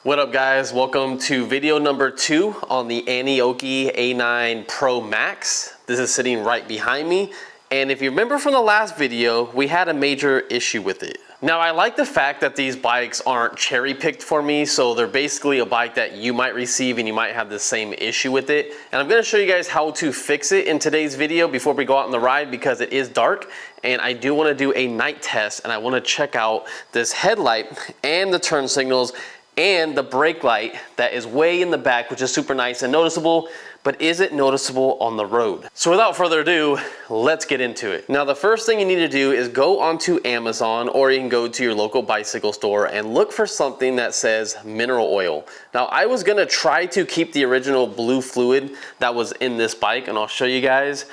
What up guys, welcome to video number 2 on the Aniioki A9 ProMax. This is sitting right behind me, and if you remember from the last video, we had a major issue with it. Now I like the fact that these bikes aren't cherry picked for me, so they're basically a bike that you might receive and you might have the same issue with it. And I'm gonna show you guys how to fix it in today's video before we go out on the ride, because it is dark and I do wanna do a night test and I wanna check out this headlight and the turn signals and the brake light that is way in the back, which is super nice and noticeable, but is it noticeable on the road? So without further ado, let's get into it. Now the first thing you need to do is go onto Amazon, or you can go to your local bicycle store and look for something that says mineral oil. Now I was gonna try to keep the original blue fluid that was in this bike, and I'll show you guys.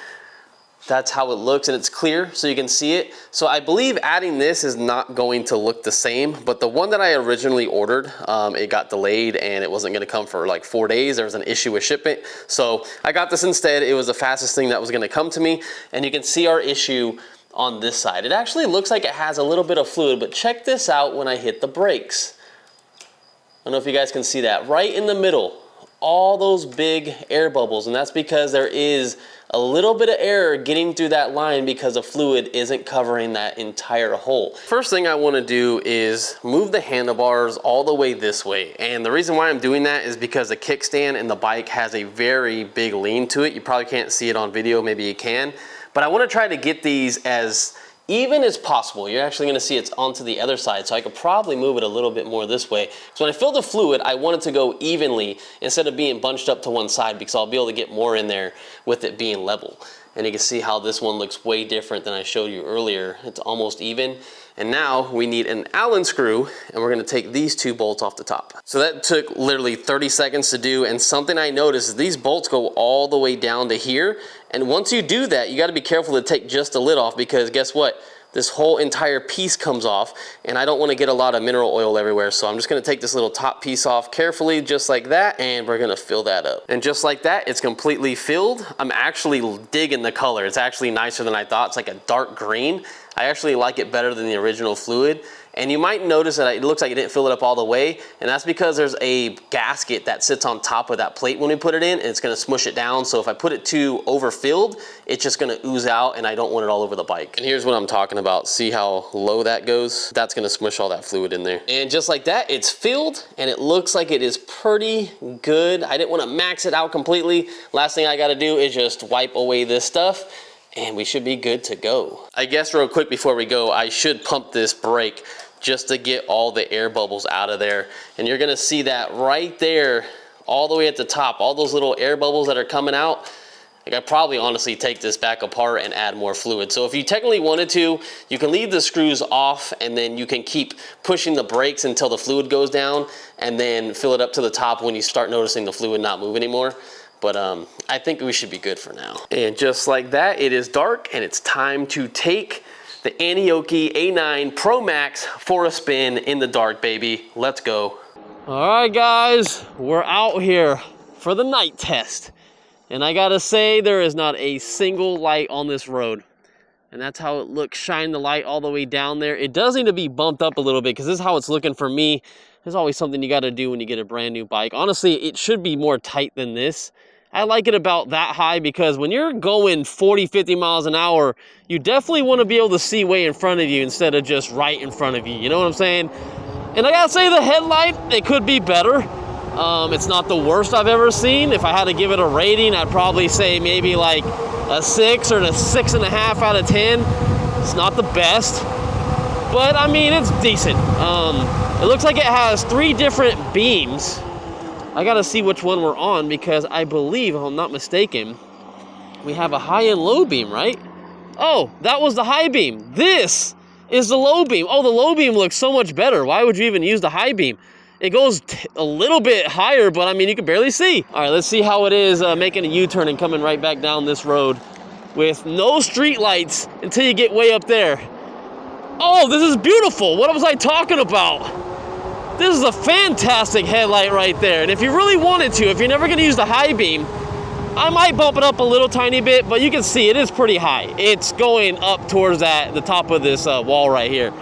That's how it looks, and it's clear so you can see it. So I believe adding this is not going to look the same, but the one that I originally ordered, it got delayed and it wasn't gonna come for like 4 days. There was an issue with shipment. So I got this instead. It was the fastest thing that was gonna come to me, and you can see our issue on this side. It actually looks like it has a little bit of fluid, but check this out when I hit the brakes. I don't know if you guys can see that. Right in the middle, all those big air bubbles, and that's because there is a little bit of air getting through that line because the fluid isn't covering that entire hole. First thing I want to do is move the handlebars all the way this way, and the reason why I'm doing that is because the kickstand in the bike has a very big lean to it. You probably can't see it on video, maybe you can, but I want to try to get these as even as possible. You're actually going to see it's onto the other side, so I could probably move it a little bit more this way. So when I fill the fluid, I want it to go evenly instead of being bunched up to one side, because I'll be able to get more in there with it being level. And you can see how this one looks way different than I showed you earlier. It's almost even. And now we need an Allen screw, and we're gonna take these 2 bolts off the top. So that took literally 30 seconds to do, and something I noticed is these bolts go all the way down to here. And once you do that, you gotta be careful to take just the lid off, because guess what? This whole entire piece comes off, and I don't want to get a lot of mineral oil everywhere. So I'm just going to take this little top piece off carefully, just like that, and we're going to fill that up. And just like that, it's completely filled. I'm actually digging the color. It's actually nicer than I thought. It's like a dark green. I actually like it better than the original fluid. And you might notice that it looks like it didn't fill it up all the way, and that's because there's a gasket that sits on top of that plate when we put it in, and it's gonna smush it down. So if I put it too overfilled, it's just gonna ooze out, and I don't want it all over the bike. And here's what I'm talking about. See how low that goes? That's gonna smush all that fluid in there. And just like that, it's filled, and it looks like it is pretty good. I didn't wanna max it out completely. Last thing I gotta do is just wipe away this stuff, and we should be good to go. I guess real quick before we go, I should pump this brake just to get all the air bubbles out of there. And you're gonna see that right there, all the way at the top, all those little air bubbles that are coming out. Like, I probably honestly take this back apart and add more fluid. So if you technically wanted to, you can leave the screws off, and then you can keep pushing the brakes until the fluid goes down, and then fill it up to the top when you start noticing the fluid not move anymore. But I think we should be good for now. And just like that, it is dark, and it's time to take the Aniioki A9 ProMax for a spin in the dark, baby. Let's go. All right, guys, we're out here for the night test. And I gotta say, there is not a single light on this road. And that's how it looks. Shine the light all the way down there. It does need to be bumped up a little bit, because this is how it's looking for me. There's always something you gotta do when you get a brand new bike. Honestly, it should be more tight than this. I like it about that high, because when you're going 40, 50 miles an hour, you definitely want to be able to see way in front of you instead of just right in front of you. You know what I'm saying? And I gotta say, the headlight, it could be better. It's not the worst I've ever seen. If I had to give it a rating, I'd probably say maybe like a 6 or a 6.5 out of 10. It's not the best, but I mean, it's decent. It looks like it has 3 different beams. I gotta see which one we're on, because I believe, if I'm not mistaken, we have a high and low beam, right? Oh, that was the high beam. This is the low beam. Oh, the low beam looks so much better. Why would you even use the high beam? It goes a little bit higher, but I mean, you can barely see. All right, let's see how it is making a U-turn and coming right back down this road with no street lights until you get way up there. Oh, this is beautiful. What was I talking about? This is a fantastic headlight right there. And if you really wanted to, if you're never gonna use the high beam, I might bump it up a little tiny bit, but you can see it is pretty high. It's going up towards the top of this wall right here.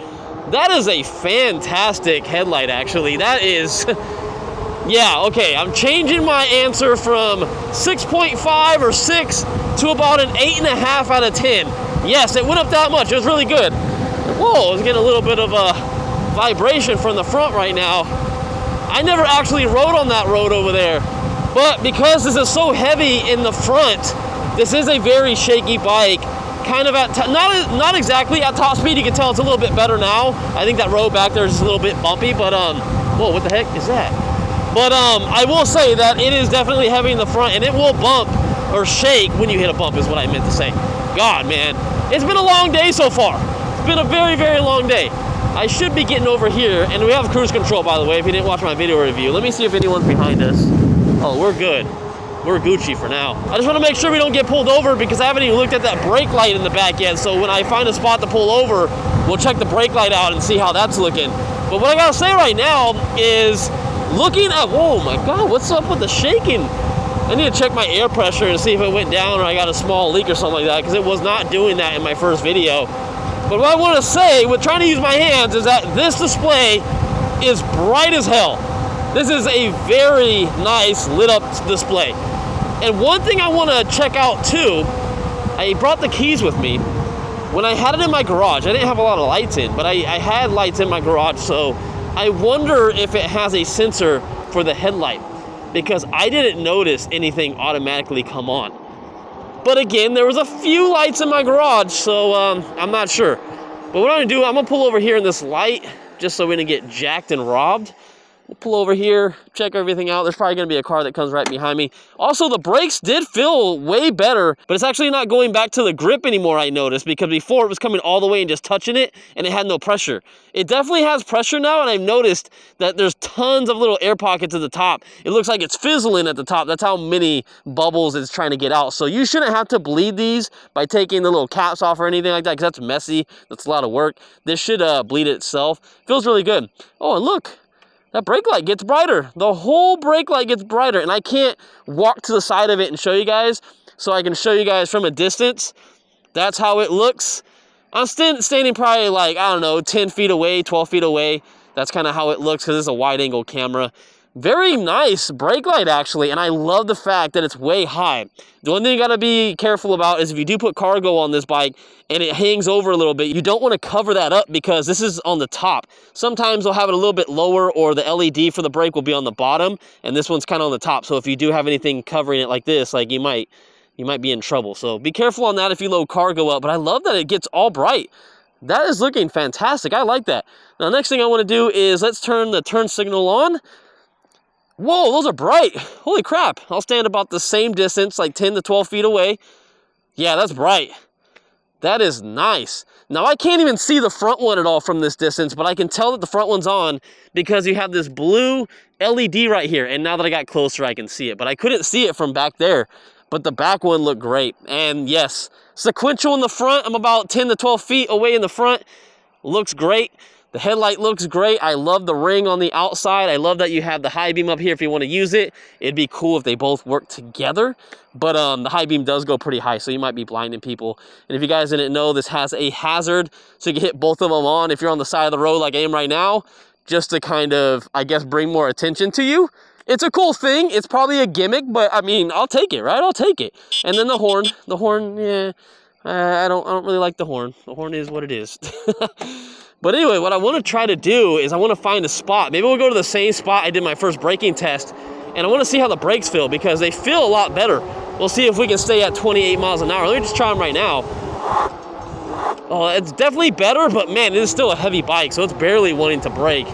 That is a fantastic headlight, actually. That is Yeah, okay, I'm changing my answer from 6.5 or 6 to about an 8.5 out of 10. Yes, it went up that much. It was really good. Whoa, I was getting a little bit of a vibration from the front right now. I never actually rode on that road over there, but because this is so heavy in the front, this is a very shaky bike. Kind of at not exactly at top speed. You can tell it's a little bit better now. I think that road back there is just a little bit bumpy, but whoa, what the heck is that? But I will say that it is definitely heavy in the front, and it will bump or shake when you hit a bump is what I meant to say. God, man, it's been a long day so far. It's been a very, very long day. I should be getting over here, and we have cruise control, by the way, if you didn't watch my video review. Let me see if anyone's behind us. Oh, we're good. We're Gucci for now. I just want to make sure we don't get pulled over because I haven't even looked at that brake light in the back yet. So when I find a spot to pull over, we'll check the brake light out and see how that's looking. But what I gotta say right now is looking at, whoa my God, what's up with the shaking? I need to check my air pressure and see if it went down or I got a small leak or something like that, because it was not doing that in my first video. But what I want to say with trying to use my hands is that this display is bright as hell. This is a very nice lit up display. And one thing I want to check out too, I brought the keys with me. When I had it in my garage, I didn't have a lot of lights in, but I had lights in my garage, so I wonder if it has a sensor for the headlight, because I didn't notice anything automatically come on. But again, there was a few lights in my garage, so I'm not sure. But what I'm gonna do, I'm gonna pull over here in this light, just so we didn't get jacked and robbed. We'll pull over here, check everything out. There's probably gonna be a car that comes right behind me. Also, the brakes did feel way better, but it's actually not going back to the grip anymore, I noticed, because before it was coming all the way and just touching it, and it had no pressure. It definitely has pressure now, and I've noticed that there's tons of little air pockets at the top. It looks like it's fizzling at the top. That's how many bubbles it's trying to get out. So you shouldn't have to bleed these by taking the little caps off or anything like that, because that's messy. That's a lot of work. This should bleed it itself. Feels really good. Oh, and look. That brake light gets brighter. The whole brake light gets brighter, and I can't walk to the side of it and show you guys, so I can show you guys from a distance. That's how it looks. I'm standing probably like, I don't know, 10 feet away, 12 feet away. That's kind of how it looks because it's a wide angle camera. Very nice brake light actually, and I love the fact that it's way high. The only thing you gotta be careful about is if you do put cargo on this bike and it hangs over a little bit, you don't wanna cover that up because this is on the top. Sometimes they'll have it a little bit lower, or the LED for the brake will be on the bottom, and this one's kinda on the top. So if you do have anything covering it like this, like you might be in trouble. So be careful on that if you load cargo up, but I love that it gets all bright. That is looking fantastic, I like that. Now next thing I wanna do is let's turn the turn signal on. Whoa, those are bright. Holy crap. I'll stand about the same distance, like 10 to 12 feet away. Yeah, that's bright. That is nice. Now, I can't even see the front one at all from this distance, but I can tell that the front one's on because you have this blue LED right here. And now that I got closer, I can see it. But I couldn't see it from back there. But the back one looked great. And yes, sequential in the front. I'm about 10 to 12 feet away in the front. Looks great. The headlight looks great. I love the ring on the outside. I love that you have the high beam up here if you want to use it. It'd be cool if they both work together. But the high beam does go pretty high, so you might be blinding people. And if you guys didn't know, this has a hazard, so you can hit both of them on if you're on the side of the road like I am right now, just to kind of, I guess, bring more attention to you. It's a cool thing. It's probably a gimmick, but I mean, I'll take it, right? I'll take it. And then the horn, yeah, I don't really like the horn. The horn is what it is. But anyway, what I want to try to do is I want to find a spot. Maybe we'll go to the same spot I did my first braking test, and I want to see how the brakes feel because they feel a lot better. We'll see if we can stay at 28 miles an hour. Let me just try them right now. Oh, it's definitely better, but man, it is still a heavy bike, so it's barely wanting to brake.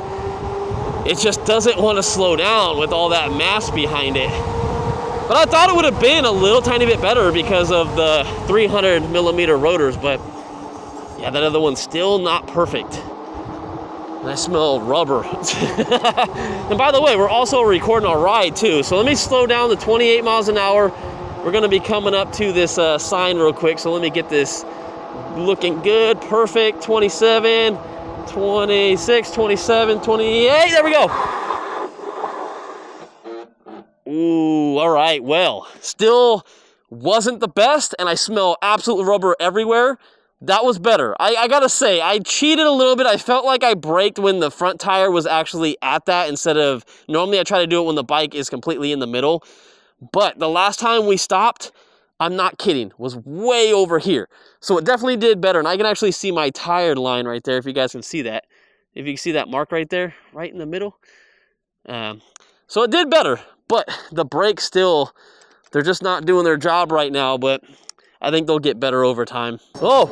It just doesn't want to slow down with all that mass behind it. But I thought it would have been a little tiny bit better because of the 300 millimeter rotors, but yeah, that other one's still not perfect. And I smell rubber. And by the way, we're also recording our ride too. So let me slow down to 28 miles an hour. We're gonna be coming up to this sign real quick. So let me get this looking good, perfect. 27, 26, 27, 28, there we go. Ooh, all right, well, still wasn't the best, and I smell absolute rubber everywhere. That was better. I gotta say, I cheated a little bit. I felt like I braked when the front tire was actually at that instead of, normally I try to do it when the bike is completely in the middle. But the last time we stopped, I'm not kidding, was way over here. So it definitely did better. And I can actually see my tire line right there, if you guys can see that. If you can see that mark right there, right in the middle. So it did better, but the brakes still, they're just not doing their job right now, but I think they'll get better over time. Oh,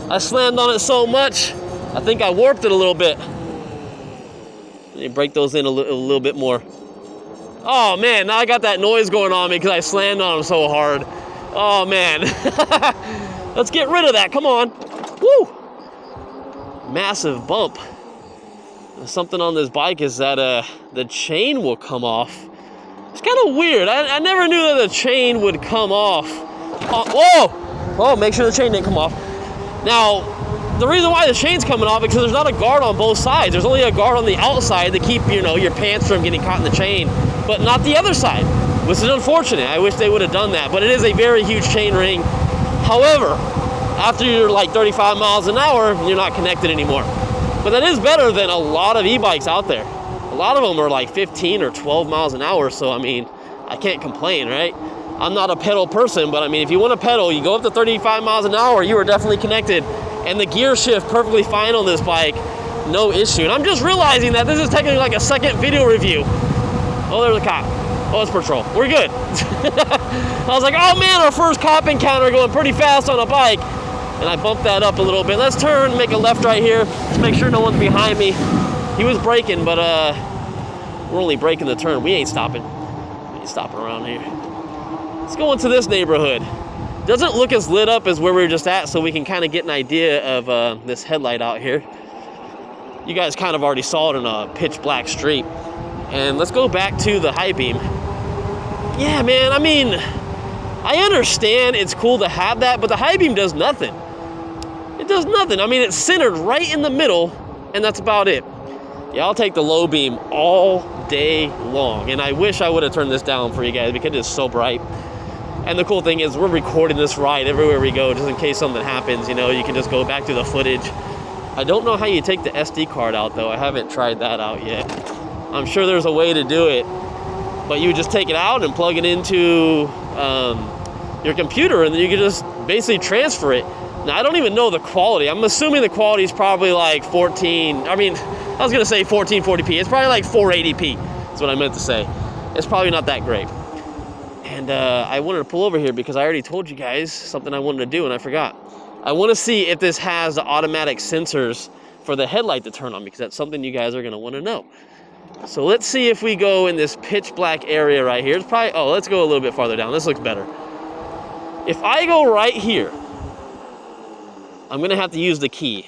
I slammed on it so much, I think I warped it a little bit. Let me break those in a little bit more. Oh man, now I got that noise going on me because I slammed on them so hard. Oh man. Let's get rid of that, come on. Woo! Massive bump. Something on this bike is that the chain will come off. It's kind of weird. I never knew that the chain would come off. Whoa! Oh, make sure the chain didn't come off. Now, the reason why the chain's coming off is because there's not a guard on both sides. There's only a guard on the outside to keep, you know, your pants from getting caught in the chain, but not the other side, which is unfortunate. I wish they would have done that, but it is a very huge chain ring. However, after you're like 35 miles an hour, you're not connected anymore. But that is better than a lot of e-bikes out there. A lot of them are like 15 or 12 miles an hour, so I mean, I can't complain, right? I'm not a pedal person, but I mean, if you want to pedal, you go up to 35 miles an hour, you are definitely connected. And the gear shift perfectly fine on this bike, no issue. And I'm just realizing that this is technically like a second video review. Oh, there's a cop. Oh, it's patrol. We're good. I was like, oh man, our first cop encounter going pretty fast on a bike. And I bumped that up a little bit. Let's turn, make a left right here. Let's make sure no one's behind me. He was braking, but we're only braking the turn. We ain't stopping. We ain't stopping around here. Let's go into this neighborhood. Doesn't look as lit up as where we were just at, so we can kind of get an idea of this headlight out here. You guys kind of already saw it in a pitch black street. And let's go back to the high beam. Yeah, man, I mean, I understand it's cool to have that, but the high beam does nothing. It does nothing. I mean, it's centered right in the middle, and that's about it. Yeah, I'll take the low beam all day long. And I wish I would have turned this down for you guys because it is so bright. And the cool thing is we're recording this ride everywhere we go, just in case something happens, you know, you can just go back to the footage. I don't know how you take the SD card out though. I haven't tried that out yet. I'm sure there's a way to do it, but you would just take it out and plug it into your computer, and then you can just basically transfer it. Now, I don't even know the quality. I'm assuming the quality is probably like 1440p. It's probably like 480p. That's what I meant to say. It's probably not that great. And I wanted to pull over here because I already told you guys something I wanted to do and I forgot. I want to see if this has the automatic sensors for the headlight to turn on, because that's something you guys are going to want to know. So let's see if we go in this pitch black area right here. It's probably, oh, let's go a little bit farther down. This looks better. If I go right here, I'm going to have to use the key.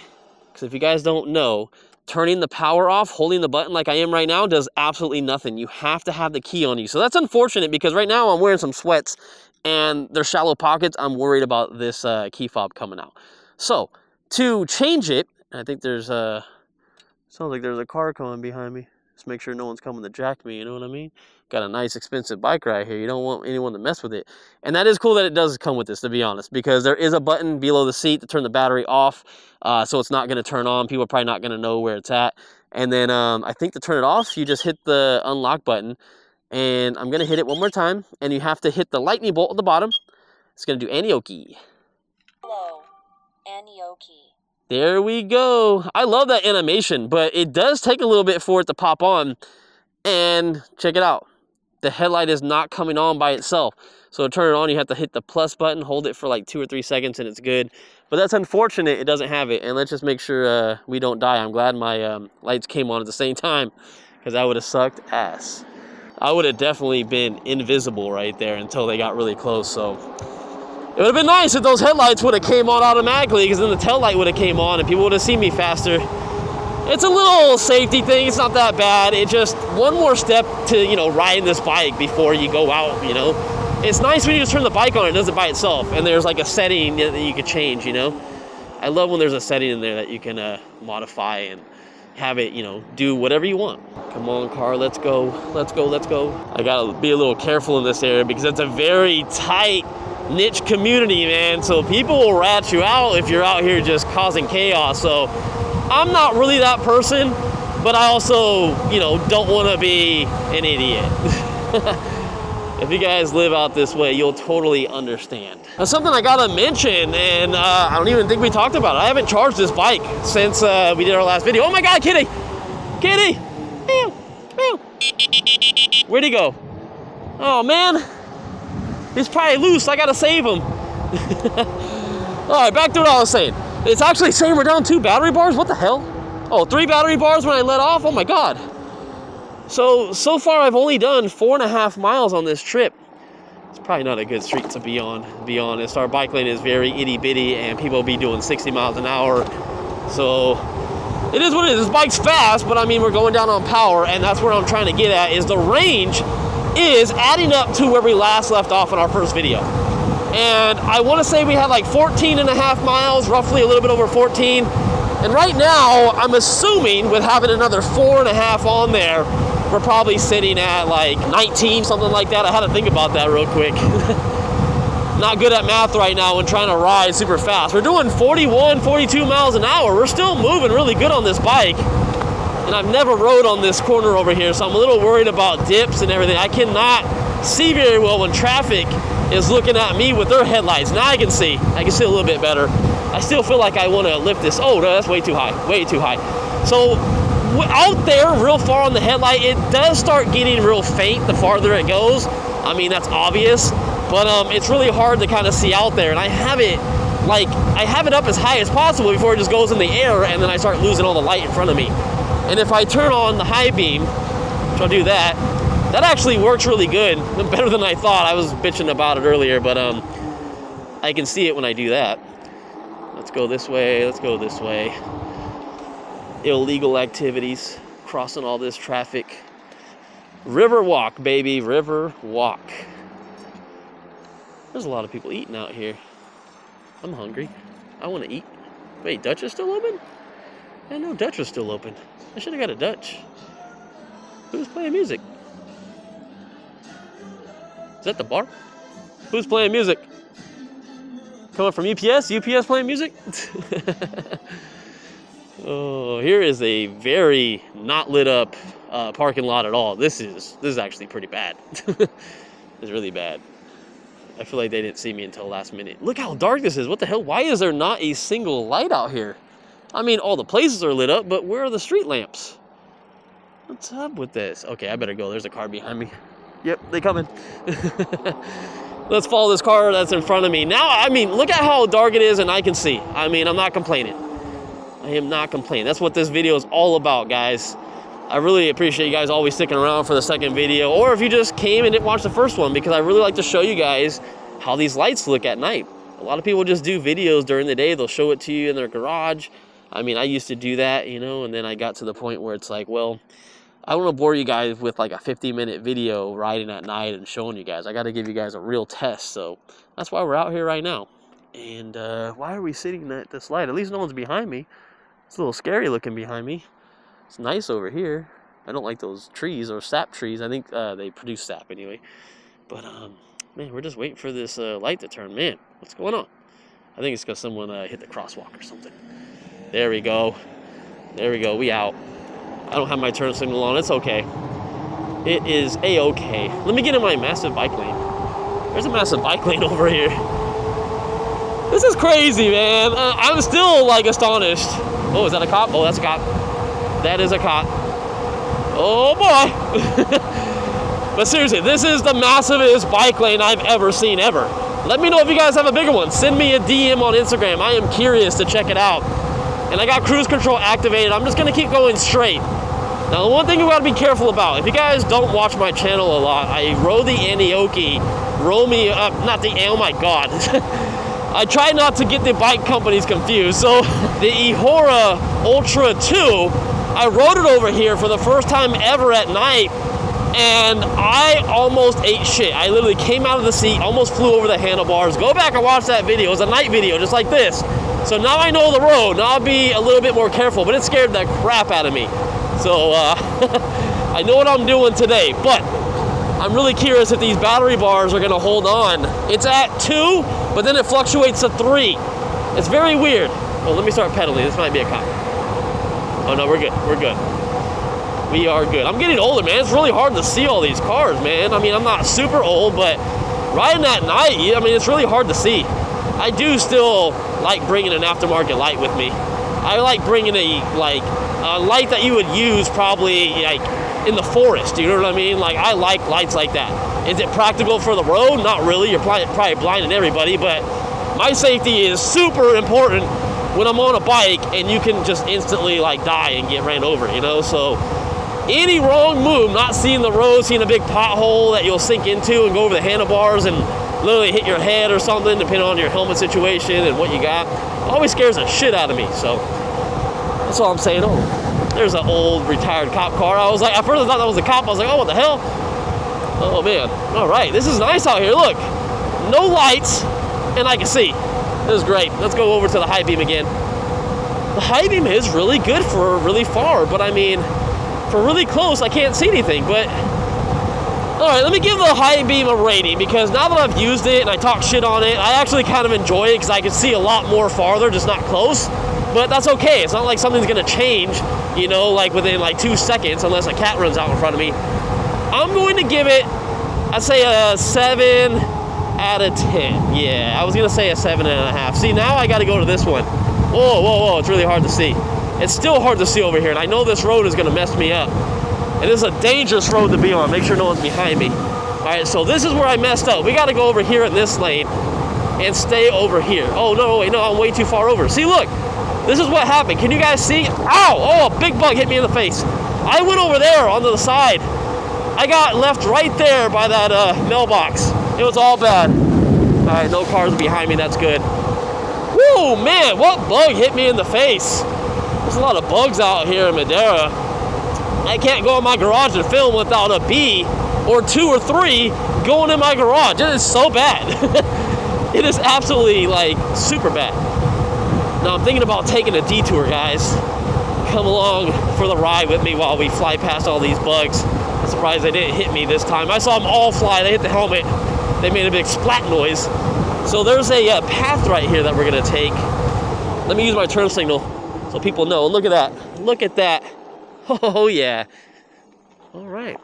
Because if you guys don't know, turning the power off, holding the button like I am right now, does absolutely nothing. You have to have the key on you. So that's unfortunate because right now I'm wearing some sweats and they're shallow pockets. I'm worried about this key fob coming out. So to change it, I think there's sounds like there's a car coming behind me. Just make sure no one's coming to jack me, you know what I mean? Got a nice expensive bike right here. You don't want anyone to mess with it. And that is cool that it does come with this, to be honest, because there is a button below the seat to turn the battery off, so it's not going to turn on. People are probably not going to know where it's at. And then I think to turn it off, you just hit the unlock button. And I'm going to hit it one more time, and you have to hit the lightning bolt at the bottom. It's going to do Aniioki. Hello, Aniioki. There we go. I love that animation, but it does take a little bit for it to pop on. And check it out. The headlight is not coming on by itself. So to turn it on, you have to hit the plus button, hold it for like 2 or 3 seconds, and it's good. But that's unfortunate it doesn't have it. And let's just make sure we don't die. I'm glad my lights came on at the same time, because that would have sucked ass. I would have definitely been invisible right there until they got really close. So it would have been nice if those headlights would have came on automatically, because then the tail light would have came on and people would have seen me faster. It's a little safety thing. It's not that bad. It's just one more step to, you know, riding this bike before you go out, you know. It's nice when you just turn the bike on, it does it by itself, and there's like a setting that you can change, you know. I love when there's a setting in there that you can modify and have it, you know, do whatever you want. Come on, car, let's go, let's go, let's go. I gotta be a little careful in this area because it's a very tight niche community, man. So people will rat you out if you're out here just causing chaos. So I'm not really that person, but I also, you know, don't want to be an idiot. If you guys live out this way, you'll totally understand. Now, something I gotta mention, and I don't even think we talked about it. I haven't charged this bike since we did our last video. Oh my God, Kitty! Kitty! Meow, meow. Where'd he go? Oh man, he's probably loose. I gotta save him. All right, back to what I was saying. It's actually saying we're down 2 battery bars. What the hell? Oh, 3 battery bars when I let off. Oh my God. So far I've only done 4.5 miles on this trip. It's probably not a good street to be on, to be honest. Our bike lane is very itty bitty and people be doing 60 miles an hour. So it is what it is. This bike's fast, but I mean, we're going down on power, and that's where I'm trying to get at, is the range is adding up to where we last left off in our first video. And I want to say we had like 14.5 miles, roughly a little bit over 14. And right now, I'm assuming with having another 4.5 on there, we're probably sitting at like 19, something like that. I had to think about that real quick. Not good at math right now when trying to ride super fast. We're doing 41, 42 miles an hour. We're still moving really good on this bike. And I've never rode on this corner over here, so I'm a little worried about dips and everything. I cannot see very well when traffic is looking at me with their headlights. Now I can see a little bit better. I still feel like I want to lift this. Oh, no, that's way too high, way too high. So out there, real far on the headlight, it does start getting real faint the farther it goes. I mean, that's obvious, but it's really hard to kind of see out there. And I have it up as high as possible before it just goes in the air, and then I start losing all the light in front of me. And if I turn on the high beam, which I'll do that actually works really good, better than I thought. I was bitching about it earlier, but I can see it when I do that. Let's go this way, let's go this way. Illegal activities, crossing all this traffic. River walk, baby, river walk. There's a lot of people eating out here. I'm hungry. I want to eat. Wait, Dutch is still open? I know Dutch was still open. I should have got a Dutch. Who's playing music? Is that the bar? Who's playing music? Coming from UPS? UPS playing music? Oh, here is a very not lit up parking lot at all. This is actually pretty bad. It's really bad. I feel like they didn't see me until last minute. Look how dark this is. What the hell? Why is there not a single light out here? I mean, all the places are lit up, but where are the street lamps? What's up with this? Okay, I better go. There's a car behind me. Yep, they coming. Let's follow this car that's in front of me. Now, I mean, look at how dark it is and I can see. I mean, I'm not complaining. I am not complaining. That's what this video is all about, guys. I really appreciate you guys always sticking around for the second video, or if you just came and didn't watch the first one, because I really like to show you guys how these lights look at night. A lot of people just do videos during the day. They'll show it to you in their garage. I mean, I used to do that, you know, and then I got to the point where it's like, well, I don't want to bore you guys with like a 50-minute video riding at night and showing you guys. I got to give you guys a real test, so that's why we're out here right now. And why are we sitting at this light? At least no one's behind me. It's a little scary looking behind me. It's nice over here. I don't like those trees or sap trees. I think they produce sap anyway. But, man, we're just waiting for this light to turn. Man, what's going on? I think it's because someone hit the crosswalk or something. There we go. There we go. We out. I don't have my turn signal on. It's okay. It is A-okay. Let me get in my massive bike lane. There's a massive bike lane over here. This is crazy, man. I'm still, like, astonished. Oh, is that a cop? Oh, that's a cop. That is a cop. Oh, boy. But seriously, this is the massivest bike lane I've ever seen, ever. Let me know if you guys have a bigger one. Send me a DM on Instagram. I am curious to check it out. And I got cruise control activated. I'm just going to keep going straight. Now, the one thing you got to be careful about, if you guys don't watch my channel a lot, I rode the Aniioki, oh my God. I try not to get the bike companies confused. So the Ihora Ultra 2, I rode it over here for the first time ever at night, and I almost ate shit. I literally came out of the seat, almost flew over the handlebars. Go back and watch that video. It was a night video, just like this. So now I know the road. Now I'll be a little bit more careful, but it scared the crap out of me. So I know what I'm doing today. But I'm really curious if these battery bars are gonna hold on. It's at 2, but then it fluctuates to 3. It's very weird. Oh, let me start pedaling. This might be a cop. Oh no, we're good. We're good. We are good. I'm getting older, man. It's really hard to see all these cars, man. I mean, I'm not super old, but riding at night, I mean, it's really hard to see. I do still like bringing an aftermarket light with me. I like bringing a light that you would use probably like in the forest. You know what I mean? Like, I like lights like that. Is it practical for the road? Not really. You're probably blinding everybody, but my safety is super important when I'm on a bike and you can just instantly like die and get ran over, you know? So any wrong move, not seeing the road, seeing a big pothole that you'll sink into and go over the handlebars and literally hit your head or something, depending on your helmet situation and what you got, always scares the shit out of me. So that's all I'm saying. Oh, there's an old retired cop car. I was like, at first I thought that was a cop. I was like, oh, what the hell? Oh man, all right, this is nice out here. Look, no lights and I can see. This is great. Let's go over to the high beam again. The high beam is really good for really far, but I mean, for really close, I can't see anything. But all right, let me give the high beam a rating, because now that I've used it and I talk shit on it, I actually kind of enjoy it because I can see a lot more farther, just not close. But that's okay. It's not like something's gonna change, you know, like within like 2 seconds, unless a cat runs out in front of me. I'm going to give it, I'd say a 7 out of 10. Yeah, I was gonna say a 7.5. See, now I gotta go to this one. Whoa, whoa, whoa, it's really hard to see. It's still hard to see over here, and I know this road is gonna mess me up. And this is a dangerous road to be on. Make sure no one's behind me. All right, so this is where I messed up. We gotta go over here in this lane and stay over here. Oh, no, wait, no, I'm way too far over. See, look, this is what happened. Can you guys see? Ow, oh, a big bug hit me in the face. I went over there onto the side. I got left right there by that mailbox. It was all bad. All right, no cars behind me, that's good. Whoa, man, what bug hit me in the face? There's a lot of bugs out here in Madeira. I can't go in my garage and film without a bee or 2 or 3 going in my garage. It is so bad. It is absolutely like super bad. Now I'm thinking about taking a detour, guys. Come along for the ride with me while we fly past all these bugs. I'm surprised they didn't hit me this time. I saw them all fly. They hit the helmet. They made a big splat noise. So there's a path right here that we're gonna take. Let me use my turn signal so people know. Look at that. Look at that. Oh yeah. All right.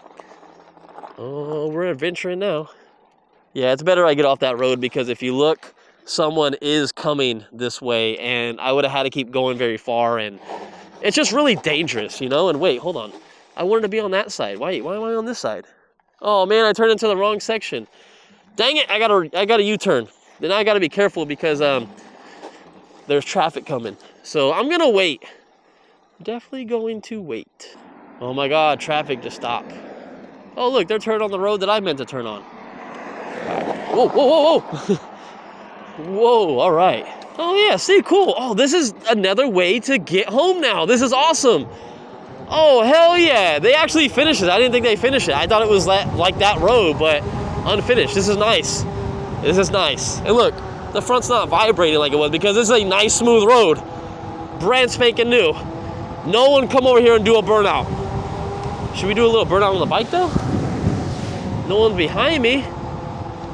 Oh, we're adventuring now. Yeah, it's better I get off that road, because if you look, someone is coming this way, and I would have had to keep going very far, and it's just really dangerous, you know? And wait, hold on. I wanted to be on that side. Why am I on this side? Oh man, I turned into the wrong section. Dang it, I got a U-turn. Then I gotta be careful because there's traffic coming. So I'm gonna wait. Definitely going to wait. Oh my God, traffic just stopped. Oh look, they're turning on the road that I meant to turn on. Whoa, whoa, whoa, whoa. Whoa, all right. Oh yeah, see, cool. Oh, this is another way to get home now. This is awesome. Oh, hell yeah. They actually finished it. I didn't think they finished it. I thought it was like that road, but unfinished. This is nice. This is nice. And look, the front's not vibrating like it was, because this is a nice, smooth road. Brand spanking new. No one come over here and do a burnout. Should we do a little burnout on the bike though? No one's behind me.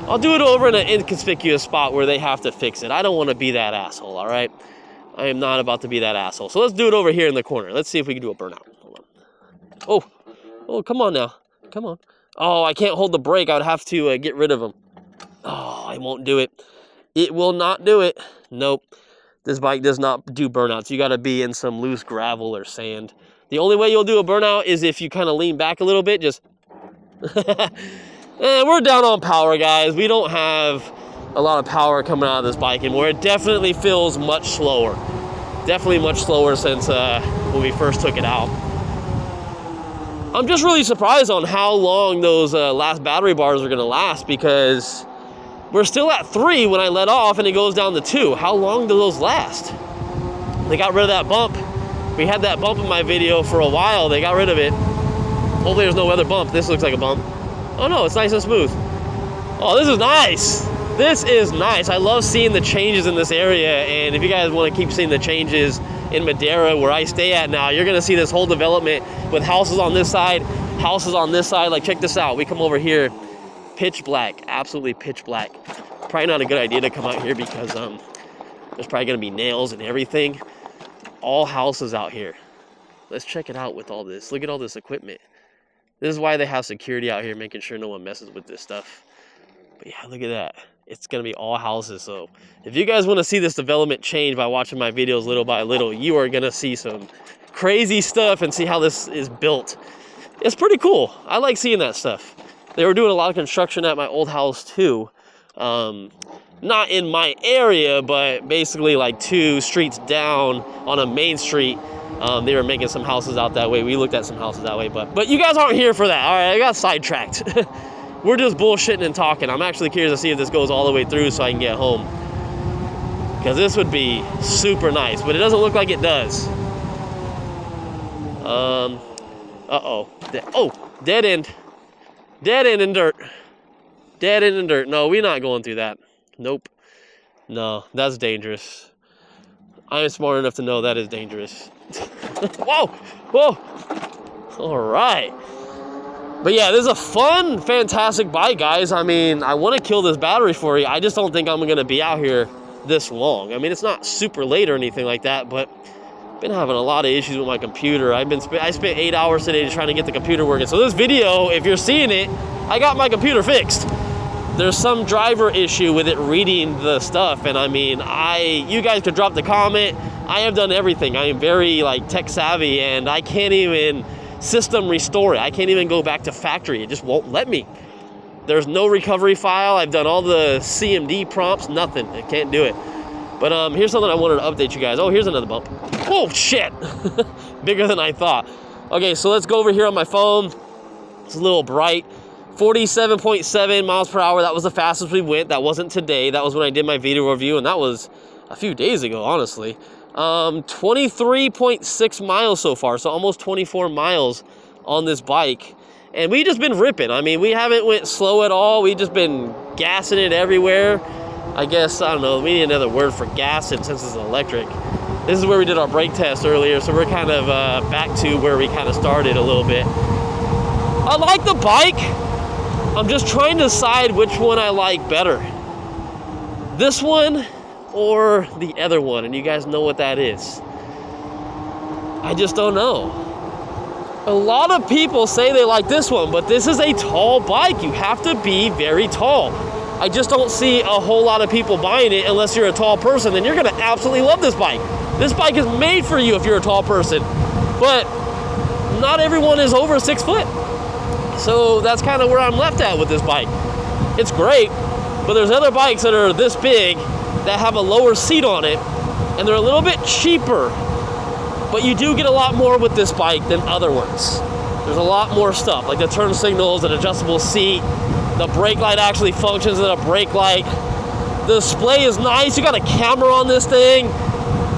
I'll do it over in an inconspicuous spot where they have to fix it. I don't want to be that asshole, all right? I am not about to be that asshole. So let's do it over here in the corner. Let's see if we can do a burnout. Hold on. Oh, come on now. Come on. Oh, I can't hold the brake. I would have to get rid of them. Oh, I won't do it. It will not do it. Nope. This bike does not do burnouts. You got to be in some loose gravel or sand. The only way you'll do a burnout is if you kind of lean back a little bit. Just... And we're down on power, guys. We don't have a lot of power coming out of this bike anymore. It definitely feels much slower. Definitely much slower since when we first took it out. I'm just really surprised on how long those last battery bars are gonna last, because we're still at 3 when I let off and it goes down to 2. How long do those last? They got rid of that bump. We had that bump in my video for a while. They got rid of it. Hopefully there's no other bump. This looks like a bump. Oh no, it's nice and smooth. Oh, this is nice. This is nice. I love seeing the changes in this area, and if you guys want to keep seeing the changes in Madeira, where I stay at now, you're going to see this whole development with houses on this side, houses on this side. Like, check this out. We come over here, pitch black, absolutely pitch black. Probably not a good idea to come out here because there's probably gonna be nails and everything. All houses out here. Let's check it out with all this. Look at all this equipment. This is why they have security out here, making sure no one messes with this stuff. But yeah, look at that. It's gonna be all houses. So if you guys want to see this development change by watching my videos little by little, you are gonna see some crazy stuff and see how this is built. It's pretty cool. I like seeing that stuff. They were doing a lot of construction at my old house too. Not in my area, but basically like 2 streets down on a main street. They were making some houses out that way. We looked at some houses that way, but you guys aren't here for that. All right, I got sidetracked. We're just bullshitting and talking. I'm actually curious to see if this goes all the way through so I can get home. Because this would be super nice, but it doesn't look like it does. Uh-oh. Dead end. Dead end in dirt. Dead end in dirt. No, we're not going through that. Nope. No, that's dangerous. I am smart enough to know that is dangerous. Whoa! Whoa! All right. But yeah, this is a fun, fantastic bike, guys. I mean, I want to kill this battery for you. I just don't think I'm going to be out here this long. I mean, it's not super late or anything like that, but I've been having a lot of issues with my computer. I spent 8 hours today just trying to get the computer working. So this video, if you're seeing it, I got my computer fixed. There's some driver issue with it reading the stuff, and I mean, you guys could drop the comment. I have done everything. I am very like tech savvy, and I can't even system restore it. I can't even go back to factory. It just won't let me. There's no recovery file. I've done all the CMD prompts, nothing. I can't do it. But here's something I wanted to update you guys. Oh, here's another bump. Oh shit! Bigger than I thought. Okay, so let's go over here on my phone. It's a little bright. 47.7 miles per hour. That was the fastest we went. That wasn't today. That was when I did my video review, and that was a few days ago, honestly. 23.6 miles so far, so almost 24 miles on this bike. And we just been ripping. I mean, we haven't went slow at all. We just been gassing it everywhere. I guess, I don't know, we need another word for gassing since it's electric. This is where we did our brake test earlier, so we're kind of back to where we kind of started a little bit. I like the bike. I'm just trying to decide which one I like better. This one or the other one, and you guys know what that is. I just don't know. A lot of people say they like this one, but this is a tall bike. You have to be very tall. I just don't see a whole lot of people buying it unless you're a tall person. Then you're gonna absolutely love this bike. This bike is made for you if you're a tall person, but not everyone is over 6 foot. So that's kind of where I'm left at with this bike. It's great, but there's other bikes that are this big that have a lower seat on it, and they're a little bit cheaper, but you do get a lot more with this bike than other ones. There's a lot more stuff, like the turn signals, an adjustable seat, the brake light actually functions as a brake light. The display is nice. You got a camera on this thing,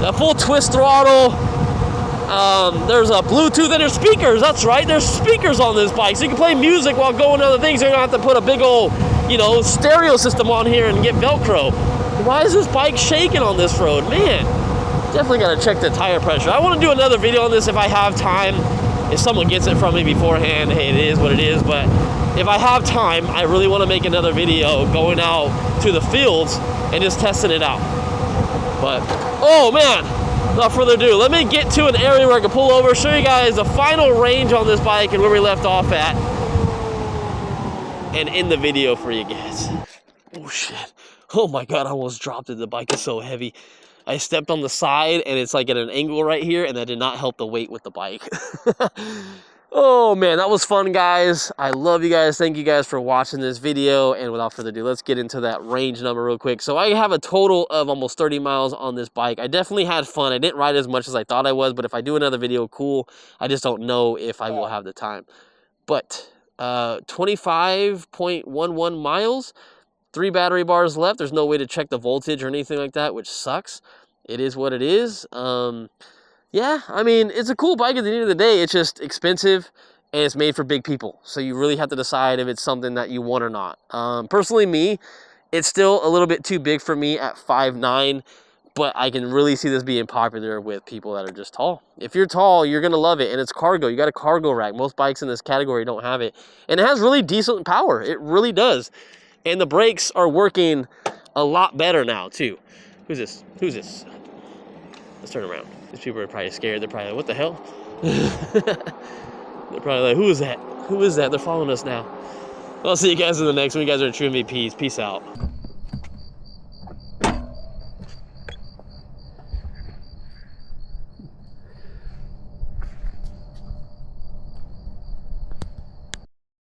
a full twist throttle. There's a Bluetooth and there's speakers. That's right, there's speakers on this bike, so you can play music while going to other things. You don't have to put a big old, stereo system on here and get Velcro. Why is this bike shaking on this road? Man, definitely gotta check the tire pressure. I want to do another video on this if I have time. If someone gets it from me beforehand, hey, it is what it is. But if I have time, I really want to make another video going out to the fields and just testing it out. But, oh man, without further ado, let me get to an area where I can pull over, show you guys the final range on this bike and where we left off at, and end the video for you guys. Oh shit. Oh my god, I almost dropped it. The bike is so heavy. I stepped on the side and it's like at an angle right here, and that did not help the weight with the bike. Oh man, that was fun, guys. I love you guys. Thank you guys for watching this video. And without further ado, let's get into that range number real quick. So I have a total of almost 30 miles on this bike. I definitely had fun. I didn't ride as much as I thought I was, but if I do another video, cool. I just don't know if I will have the time. But 25.11 miles, 3 battery bars left. There's no way to check the voltage or anything like that, which sucks. It is what it is. Yeah, I mean, it's a cool bike at the end of the day. It's just expensive, and it's made for big people. So you really have to decide if it's something that you want or not. Personally, me, it's still a little bit too big for me at 5'9", but I can really see this being popular with people that are just tall. If you're tall, you're gonna love it, and it's cargo. You got a cargo rack. Most bikes in this category don't have it, and it has really decent power. It really does, and the brakes are working a lot better now too. Who's this? Who's this? Let's turn around. These people are probably scared. They're probably like, what the hell? They're probably like, who is that? Who is that? They're following us now. I'll see you guys in the next one. You guys are true MVPs. Peace out.